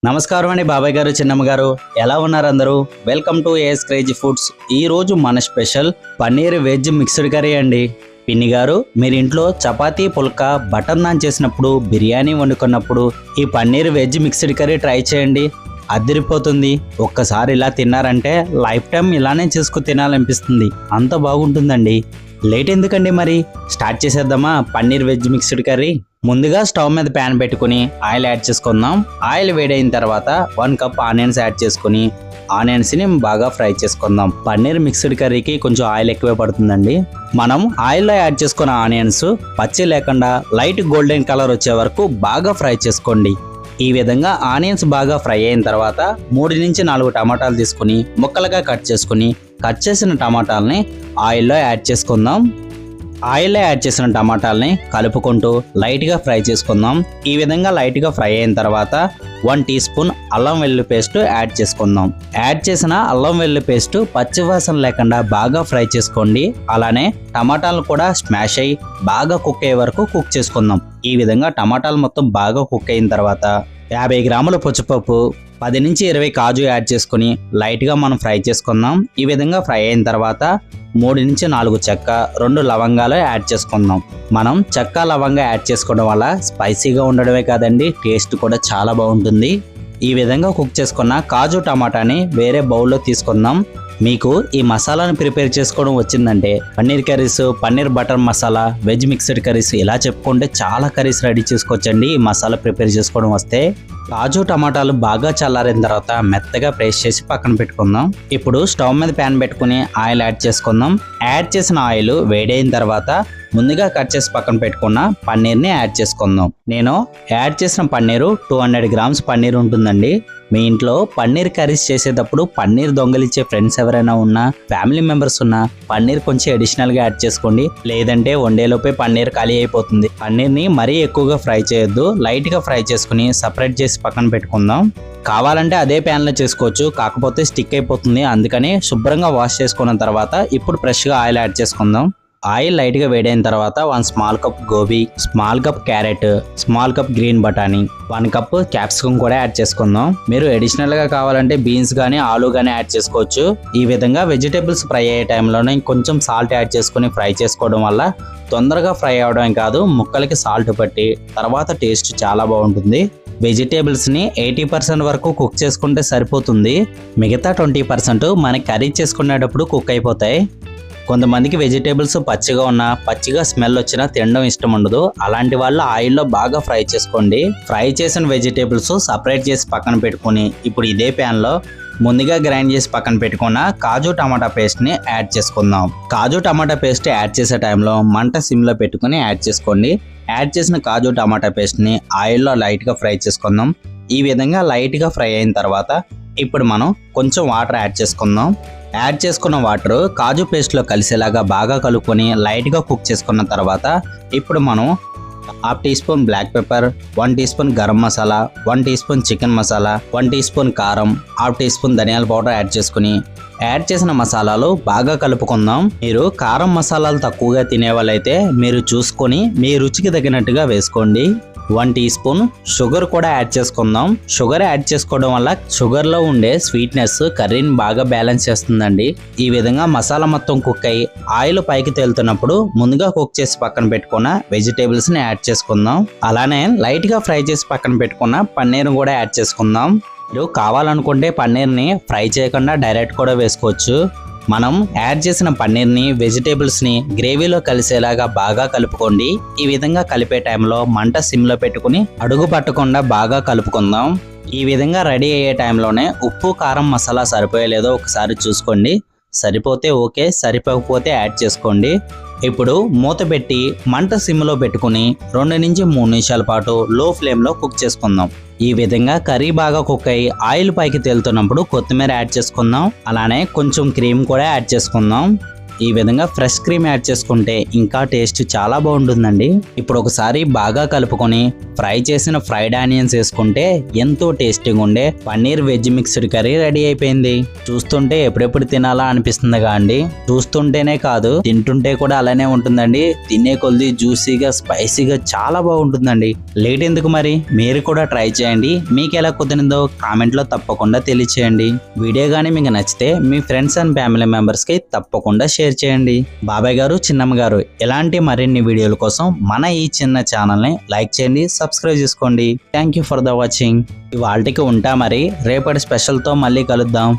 నమస్కారం అండి బాబాయ్ గారు, చిన్నమ్మ గారు, ఎలా ఉన్నారు అందరూ? Welcome to AS crazy foods. ఈ రోజు మన special paneer veg mixed curry అండి. పిన్ని గారు, మీరు ఇంట్లో చపాతీ, పుల్కా, బటర్ నాన్ చేసినప్పుడు, బిర్యానీ వండుకున్నప్పుడు ఈ paneer veg mixed curry try చేయండి. అదిరిపోతుంది. ఒక్కసారి ఇలా తిన్నారంటే లైఫ్ టైం ఇలానే చేసుకు తినాలనిపిస్తుంది. అంత బాగుంటుందండి. లేట్ ఎందుకండి, మరి స్టార్ట్ చేసేద్దామా పన్నీర్ వెజ్ మిక్స్డ్ కర్రీ. ముందుగా స్టవ్ మీద ప్యాన్ పెట్టుకుని ఆయిల్ యాడ్ చేసుకుందాం. ఆయిల్ వేడైన తర్వాత 1 కప్ ఆనియన్స్ యాడ్ చేసుకుని ఆనియన్స్ ని బాగా ఫ్రై చేసుకుందాం. పన్నీర్ మిక్స్డ్ కర్రీకి కొంచెం ఆయిల్ ఎక్కువే పడుతుందండి. మనం ఆయిల్లో యాడ్ చేసుకున్న ఆనియన్స్ పచ్చి లేకుండా లైట్ గోల్డెన్ కలర్ వచ్చే వరకు బాగా ఫ్రై చేసుకోండి. ఈ విధంగా ఆనియన్స్ బాగా ఫ్రై అయిన తర్వాత 3 నుంచి 4 టమాటాలు తీసుకుని ముక్కలుగా కట్ చేసుకుని కట్ చేసిన టమాటాలని ఆయిల్లో యాడ్ చేసుకుందాం. ఆయిల్లో యాడ్ చేసిన టమాటాలని కలుపుకుంటూ లైట్గా ఫ్రై చేసుకుందాం. ఈ విధంగా లైట్గా ఫ్రై అయిన తర్వాత 1 టీ స్పూన్ అల్లం వెల్లుల్లి పేస్ట్ యాడ్ చేసుకుందాం. యాడ్ చేసిన అల్లం వెల్లుల్లి పేస్ట్ పచ్చివాసన లేకుండా బాగా ఫ్రై చేసుకోండి. అలానే టమాటాలు కూడా స్మాష్ అయ్యి బాగా కుక్ అయ్యే వరకు కుక్ చేసుకుందాం. ఈ విధంగా టమాటాలు మొత్తం బాగా కుక్ అయిన తర్వాత 50 గ్రాముల పచ్చిపప్పు, 10 నుంచి 20 కాజు యాడ్ చేసుకుని లైట్గా మనం ఫ్రై చేసుకుందాం. ఈ విధంగా ఫ్రై అయిన తర్వాత 3 నుంచి 4 చెక్క, 2 లవంగాలు యాడ్ చేసుకుందాం. మనం చెక్క, లవంగా యాడ్ చేసుకోవడం వల్ల స్పైసీగా ఉండడమే కాదండి, టేస్ట్ కూడా చాలా బాగుంటుంది. ఈ విధంగా కుక్ చేసుకున్న కాజు, టమాటాని వేరే బౌల్లో తీసుకుందాం. మీకు ఈ మసాలాను ప్రిపేర్ చేసుకోవడం వచ్చిందంటే paneer curries, paneer butter masala, veg mixed curries ఇలా చెప్పుకుంటే చాలా కర్రీస్ రెడీ చేసుకోవచ్చండి. ఈ మసాలా ప్రిపేర్ చేసుకోవడం వస్తే కాజు, టమాటాలు బాగా చల్లారిన తర్వాత మెత్తగా పేస్ట్ చేసి పక్కన పెట్టుకుందాం. ఇప్పుడు స్టవ్ మీద ప్యాన్ పెట్టుకుని ఆయిల్ యాడ్ చేసుకుందాం. యాడ్ చేసిన ఆయిల్ వేడైన తర్వాత ముందుగా కట్ చేసి పక్కన పెట్టుకున్న పన్నీర్ని యాడ్ చేసుకుందాం. నేను యాడ్ చేసిన పన్నీరు 200 గ్రామ్స్ పన్నీర్ ఉంటుందండి. మీ ఇంట్లో పన్నీర్ కర్రీస్ చేసేటప్పుడు పన్నీర్ దొంగలిచ్చే ఫ్రెండ్స్ ఎవరైనా ఉన్నా, ఫ్యామిలీ మెంబర్స్ ఉన్నా పన్నీర్ కొంచెం అడిషనల్ గా యాడ్ చేసుకోండి. లేదంటే వండేలోపే పన్నీర్ ఖాళీ అయిపోతుంది. పన్నీర్ని మరీ ఎక్కువగా ఫ్రై చేయొద్దు, లైట్ గా ఫ్రై చేసుకుని సపరేట్ చేసి పక్కన పెట్టుకుందాం. కావాలంటే అదే ప్యాన్ లో చేసుకోవచ్చు, కాకపోతే స్టిక్ అయిపోతుంది. అందుకని శుభ్రంగా వాష్ చేసుకున్న తర్వాత ఇప్పుడు ఫ్రెష్ గా ఆయిల్ యాడ్ చేసుకుందాం. ఆయిల్ లైట్ గా వేడైన తర్వాత 1 small cup gobi, small cup carrot, small cup green బఠానీ, 1 కప్ క్యాప్సికమ్ కూడా యాడ్ చేసుకుందాం. మీరు అడిషనల్ గా కావాలంటే బీన్స్ గానీ, ఆలు గానీ యాడ్ చేసుకోవచ్చు. ఈ విధంగా వెజిటేబుల్స్ ఫ్రై అయ్యే టైంలోనే కొంచెం సాల్ట్ యాడ్ చేసుకుని ఫ్రై చేసుకోవడం వల్ల తొందరగా ఫ్రై అవడం కాదు, ముక్కలకి సాల్ట్ పట్టి తర్వాత టేస్ట్ చాలా బాగుంటుంది. వెజిటేబుల్స్ ని 80% వరకు కుక్ చేసుకుంటే సరిపోతుంది. మిగతా 20% మన కర్రీ చేసుకునేటప్పుడు కుక్ అయిపోతాయి. కొంతమందికి వెజిటేబుల్స్ పచ్చిగా ఉన్నా, పచ్చిగా స్మెల్ వచ్చినా తినడం ఇష్టం ఉండదు. అలాంటి వాళ్ళు ఆయిల్లో బాగా ఫ్రై చేసుకోండి. ఫ్రై చేసిన వెజిటేబుల్స్ సపరేట్ చేసి పక్కన పెట్టుకుని ఇప్పుడు ఇదే ప్యాన్ లో ముందుగా గ్రైండ్ చేసి పక్కన పెట్టుకున్న కాజు, టమాటా పేస్ట్ ని యాడ్ చేసుకుందాం. కాజు, టమాటా పేస్ట్ యాడ్ చేసే టైంలో మంట సిమ్ లో పెట్టుకుని యాడ్ చేసుకోండి. యాడ్ చేసిన కాజు, టమాటా పేస్ట్ ని ఆయిల్లో లైట్ గా ఫ్రై చేసుకుందాం. ఈ విధంగా లైట్ గా ఫ్రై అయిన తర్వాత ఇప్పుడు మనం కొంచెం వాటర్ యాడ్ చేసుకుందాం. యాడ్ చేసుకున్న వాటర్ కాజు పేస్ట్ లో కలిసేలాగా బాగా కలుపుకొని లైట్ గా కుక్ చేసుకున్న తర్వాత ఇప్పుడు మనం 1/2 teaspoon black pepper, 1 teaspoon garam masala, 1 teaspoon chicken masala, 1 teaspoon కారం, 1/2 టీ స్పూన్ ధనియాల పౌడర్ యాడ్ చేసుకుని యాడ్ చేసిన మసాలాలు బాగా కలుపుకుందాం. మీరు కారం మసాలాలు తక్కువగా తినే వాళ్ళైతే మీరు చూసుకొని మీ రుచికి తగినట్టుగా వేసుకోండి. 1 టీ స్పూన్ షుగర్ కూడా యాడ్ చేసుకుందాం. షుగర్ యాడ్ చేసుకోవడం వల్ల షుగర్ లో ఉండే స్వీట్నెస్ కర్రీని బాగా బ్యాలెన్స్ చేస్తుందండి. ఈ విధంగా మసాలా మొత్తం కుక్ అయ్యి ఆయిల్ పైకి తేలుతున్నప్పుడు ముందుగా కుక్ చేసి పక్కన పెట్టుకున్న వెజిటేబుల్స్ ని యాడ్ చేసుకుందాం. అలానే లైట్ గా ఫ్రై చేసి పక్కన పెట్టుకున్న పన్నీర్ కూడా యాడ్ చేసుకుందాం. మీరు కావాలనుకుంటే పన్నీర్ని ఫ్రై చేయకుండా డైరెక్ట్ కూడా వేసుకోవచ్చు. మనం యాడ్ చేసిన పన్నీర్ని, వెజిటేబుల్స్ని గ్రేవీలో కలిసేలాగా బాగా కలుపుకోండి. ఈ విధంగా కలిపే టైంలో మంట సిమ్లో పెట్టుకుని అడుగు పట్టకుండా బాగా కలుపుకుందాం. ఈ విధంగా రెడీ అయ్యే టైంలోనే ఉప్పు, కారం, మసాలా సరిపోయలేదో ఒకసారి చూసుకోండి. సరిపోతే ఓకే, సరిపోకపోతే యాడ్ చేసుకోండి. ఇప్పుడు మూత పెట్టి మంట సిమ్లో పెట్టుకుని 2 నుంచి 3 నిమిషాల పాటు లో ఫ్లేమ్లో కుక్ చేసుకుందాం. ఈ విధంగా కర్రీ బాగా కుక్ అయ్యి ఆయిల్ పైకి తేలుతున్నప్పుడు కొత్తిమీర యాడ్ చేసుకుందాం. అలానే కొంచెం క్రీమ్ కూడా యాడ్ చేసుకుందాం. ఈ విధంగా ఫ్రెష్ క్రీమ్ యాడ్ చేసుకుంటే ఇంకా టేస్ట్ చాలా బాగుంటుందండి. ఇప్పుడు ఒకసారి బాగా కలుపుకొని ఫ్రై చేసిన ఫ్రైడ్ ఆనియన్స్ వేసుకుంటే ఎంతో టేస్టీగా ఉండే paneer veg mixed curry ready అయిపోయింది. చూస్తుంటే ఎప్పుడెప్పుడు తినాలా అనిపిస్తుందిగా అండి. చూస్తుంటేనే కాదు, తింటుంటే కూడా అలానే ఉంటుందండి. తినే కొద్ది జ్యూసీగా స్పైసీగా చాలా బాగుంటుందండి. లేట్ ఎందుకు మరి, మీరు కూడా ట్రై చేయండి. మీకు ఎలా కుదిరిందో కామెంట్లో తప్పకుండా తెలియచేయండి. వీడియో కానీ మీకు నచ్చితే మీ ఫ్రెండ్స్ అండ్ ఫ్యామిలీ మెంబర్స్కి తప్పకుండా షేర్ చేయండి. బాబాయ్ గారు, చిన్నమ్మ గారు ఇలాంటి మరిన్ని వీడియోల కోసం మన ఈ చిన్న ఛానల్ని లైక్ చేయండి, సబ్స్క్రైబ్ చేసుకోండి. Thank you for the watching. ఇవాళకి ఉంటా మరి, రేపటి స్పెషల్తో మళ్ళీ కలుద్దాం.